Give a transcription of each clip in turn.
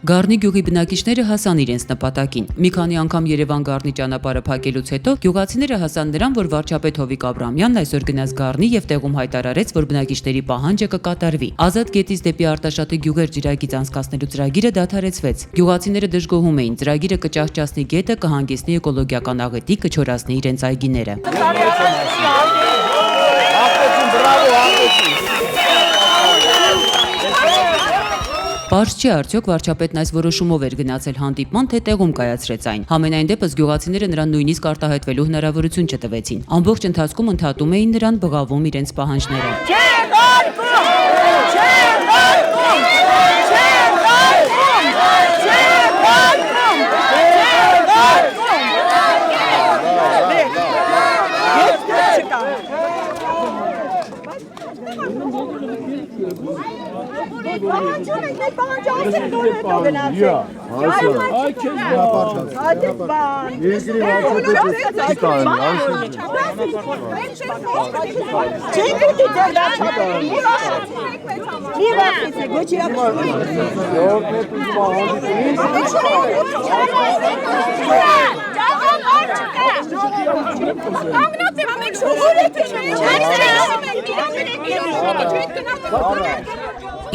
Գառնի գյուղի բնակիչները հասան իրենց նպատակին։ Մի քանի անգամ Երևան-Գառնի ճանապարհը փակելուց հետո գյուղացիները հասան նրան, որ վարչապետ Հովիկ Աբրահամյանն այսօր գնաց Գառնի եւ տեղում հայտարարեց, որ բնակիչների պահանջը կկատարվի։ Ազատ գետից դեպի Արտաշատի գյուղեր ջրագիծ անցկացնելու ծրագիրը դադարեցվեց։ Գյուղացիները դժգոհում էին, ծրագիրը կճահճացնի գետը, կհանգեցնի էկոլոգիական աղետի, կչորացնի իրենց այգիները։ Պարզ չի արդյոք վարչապետն այս որոշումով էր գնացել հանդիպման, թե տեղում կայացրեց այն։ Համենայն դեպս գյուղացիները նրան նույնիսկ արտահայտվելու հնարավորություն չտվեցին։ Ամբողջ ընթացքում ընդհատում էին նրան, բղավում իրենց պահանջները։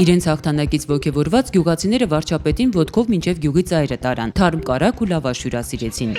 Իրենց հաղթանակից ոգևորված գյուղացիները վարչապետին ոտքով մինչև գյուղի ծայրը տարան, թարմ կարագ ու լավաշ հյուրասիրեցին։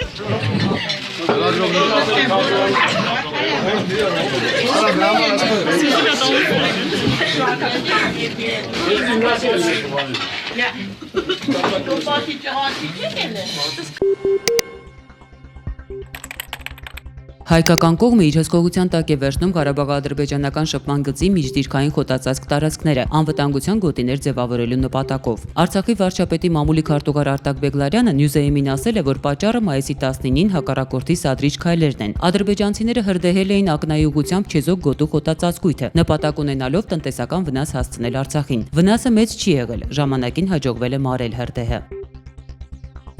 Հայկական կողմը իր հսկողության տակ է վերցնում Ղարաբաղ-ադրբեջանական շփման գծի միջդիրքային խոտածածկ տարածքները անվտանգության գոտիներ ձևավորելու նպատակով։ Արցախի վարչապետի մամուլի քարտուղար Արտակ Բեգլարյանը Նյուզեյմին ասել է, որ պատճառը մայիսի 19-ին հակառակորդի սադրիչ քայլերն են։ Ադրբեջանցիները հրդեհել էին ակնայի ուղղությամբ Չեզոք գոտու խոտածածկույթը, նպատակ ունենալով տնտեսական վնաս հասցնել Արցախին։ Վնասը մեծ չի եղել, ժամանակին հաջողվել է մարել հրդեհը։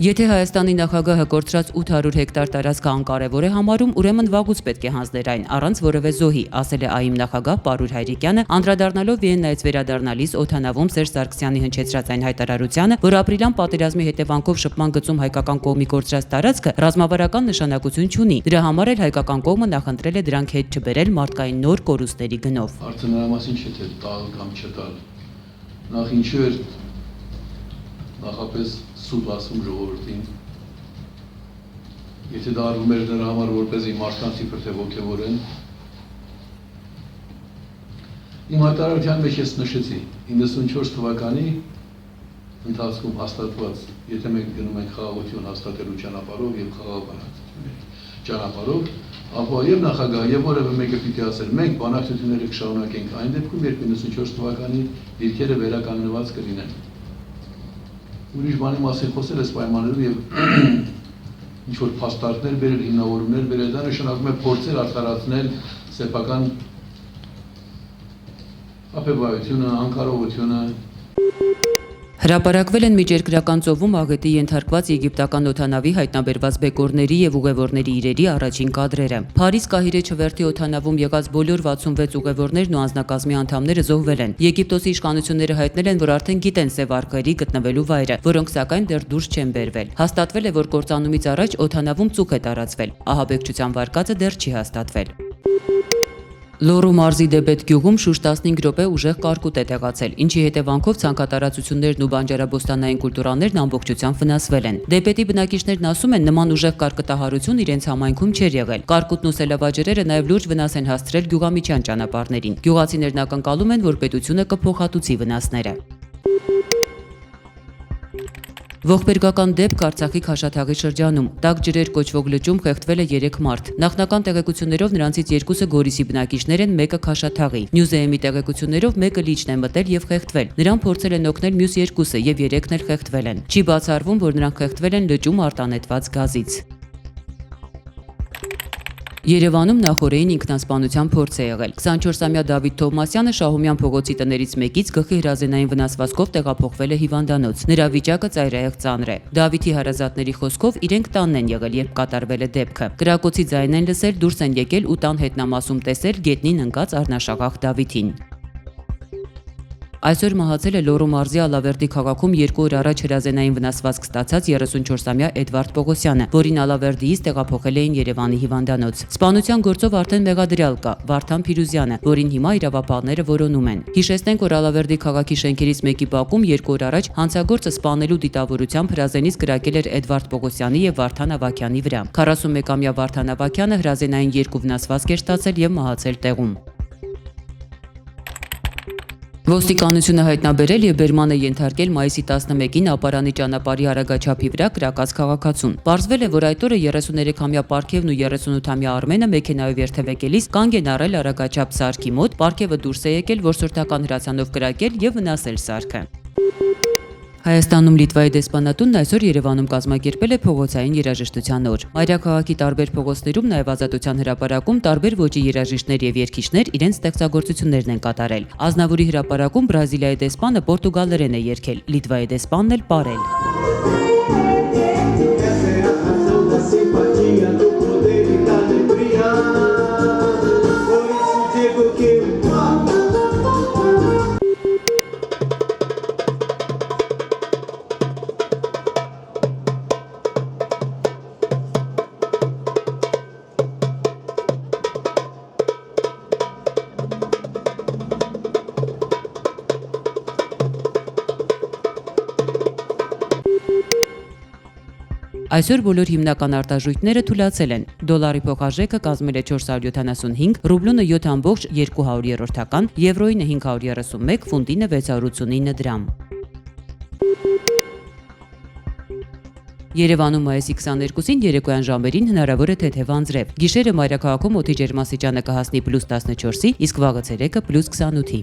Եթե Հայաստանի նախագահը կորցրած 800 հեկտար տարածքը անկարևոր է համարում, ուրեմն վաղուց պետք է հանձներ այն, առանց որևէ զոհի, ասել է ԱԻՄ նախագահ Պարուր Հայրիկյանը, անդրադառնալով Վիեննայից վերադառնալիս օդանավում Սերժ Սարգսյանի հնչեցրած այն հայտարարությանը, որ ապրիլյան պատերազմի հետևանքով շփման գծում հայկական կողմի կորցրած տարածքը ռազմավարական նշանակություն չունի։ Դրա համար էլ հայկական կողմը նախընտրել է դրանք հետ չբերել մարդկային նոր կորուստների գնով։ Արդեն նրա մասին չէ թե տալ կամ չտալ։ Նախ ինչու էր նախապես սուտ ասում ժողովրդին, եթե դա արվում էր նրա համար որպեսզի մարդկանց իբր թե ոգևորեն։ Իմ հայտարարության մեջ ես նշեցի 94 թվականի ընթացքում հաստատված, եթե մենք գնում ենք խաղաղություն հաստատելու ճանապարհով եւ խաղաղ ճանապարհով, ապա եւ նախագահ եւ որևէ մեկը պիտի ասել, մենք բանակցությունները կշարունակենք այն դեպքում, երբ 94 թվականի դիրքերը վերականգնված կլինեն։ Ուրիշ բանի մասին խոսել ես պայմաններով եւ ինչ-որ փաստարկներ բերել, հիմնավորումներ բերել, դա նշանակում է փորձեր արդարացնել սեփական ապեբայությունը, անկարողությունը։ Հրապարակվել են միջերկրական ծովում աղետի ենթարկված եգիպտական օդանավի հայտնաբերված բեկորների եւ ուղևորների իրերի առաջին կադրերը։ Փարիզ Կահիրե չվերթի օդանավում եղած բոլոր 66 ուղևորներն ու անձնակազմի անդամները զոհվել են։ Եգիպտոսի իշխանությունները հայտնել են, որ արդեն գիտեն սև արկղերի գտնվելու վայրը, որոնք սակայն դեռ դուրս չեն բերվել։ Հաստատվել է, որ կործանումից առաջ օդանավում ծուխ է տարածվել։ Ահաբեկչության վարկածը դեռ չի հաստատվել։ Լոռու մարզի Դեբետ գյուղում շուրջ 15 րոպե ուժեղ կարկուտ է տեղացել, ինչի հետևանքով ցանկատարածություններն ու բանջարաբոստանային կուլտուրաներն ամբողջությամբ վնասվել են։ Դեբետի բնակիչներն ասում են, նման ուժեղ կարկտահարություն իրենց համայնքում չէր եղել։ Կարկուտն ու սելավաջրերը նաև լուրջ վնաս են հասցրել գյուղամիջյան ճանապարհներին։ Գյուղացիներն ակնկալում են, որ պետությունը կփոխհատուցի վնասները։ Ողբերգական դեպք Արցախի Քաշաթաղի շրջանում։ Տաք ջրեր կոչվող լճում խեղդվել է 3 մարդ։ Նախնական տեղեկություններով նրանցից 2-ը Գորիսի բնակիչներ են, 1-ը Քաշաթաղի։ Նյուզեյմի տեղեկություններով 1-ը լիճն է մտել եւ խեղդվել։ Նրան փորձել են օգնել մյուս 2-ը եւ 3-ն էլ խեղդվել են։ Չի բացառվում, որ նրանք խեղդվել են լճում արտանետված գազից։ Երևանում նախօրեին ինքնասպանության փորձ է եղել։ 24-ամյա Դավիթ Թովմասյանը Շահումյան փողոցի տներից մեկից գլխի հրազենային վնասվածքով տեղափոխվել է հիվանդանոց։ Նրա վիճակը ծայրահեղ ծանր է։ Դավիթի հարազատների խոսքով իրենք տանն են եղել, երբ կատարվել է դեպքը։ Կրակոցի ձայն են լսել, դուրս են եկել ու տան հետնամասում տեսել գետնին ընկած առնաշաղախ Դավիթին։ Այսօր մահացել է Լոռու մարզի Ալավերդի քաղաքում 2 օր առաջ հրազենային վնասվածք ստացած 34-ամյա Էդվարդ Պողոսյանը, որին Ալավերդիից տեղափոխել էին Երևանի հիվանդանոց։ Սպանության գործով արդեն մեղադրյալ կա Վարդան Փիրուզյանը, որին հիմա իրավապահները որոնում են։ Հիշեցնենք, որ Ալավերդի քաղաքի շենքերից մեկի բակում 2 օր առաջ հանցագործը սպանելու դիտավորությամբ հրազենից կրակել էր Էդվարդ Պողոսյանի եւ Վարդան Ավագյանի վրա։ 41-ամյա Վարդան Ավագյանը հրազենային 2 վնասվածք էր ստացել եւ մահացել տեղում։ Ոստիկանությունը հայտնաբերել եւ բերման է ենթարկել մայիսի 11-ին ապարանի ճանապարհի արագաչափի վրա կրակած քաղաքացուն։ Պարզվել է, որ այդ օրը 33-ամյա Պարքևն ու 38-ամյա Արմենը մեքենայով երթևեկելիս կանգ են առել արագաչափ սարքի մոտ, Պարքևը դուրս է եկել որսորդական հրացանով կրակել եւ վնասել սարքը։ Հայաստանում Լիտվայի դեսպանատունն այսօր Երևանում կազմակերպել է փողոցային երաժշտության օր։ Մայրաքաղաքի տարբեր փողոցներում նաև Ազատության հրապարակում տարբեր ոճի երաժիշտներ եւ երգիչներ իրենց ստեղծագործություններն են կատարել։ Ազնավուրի հրապարակում Բրազիլիայի դեսպանը պորտուգալերեն է երգել, Լիտվայի դեսպանն էլ պարել։ Այսօր բոլոր հիմնական արտաժույթները թուլացել են։ Դոլարի փոխարժեքը կազմել է 475, ռուբլունը 7.200-ական, եվրոինը 531, ֆունտինը 689 դրամ։ Երևանում մայիսի 22-ին երեկոյան ժամերին հնարավոր է թեթև անձրև։ Գիշերը մայրաքաղաքում օդի ջերմաստիճանը կհասնի +14-ի, իսկ վաղը ցերեկը +28-ի։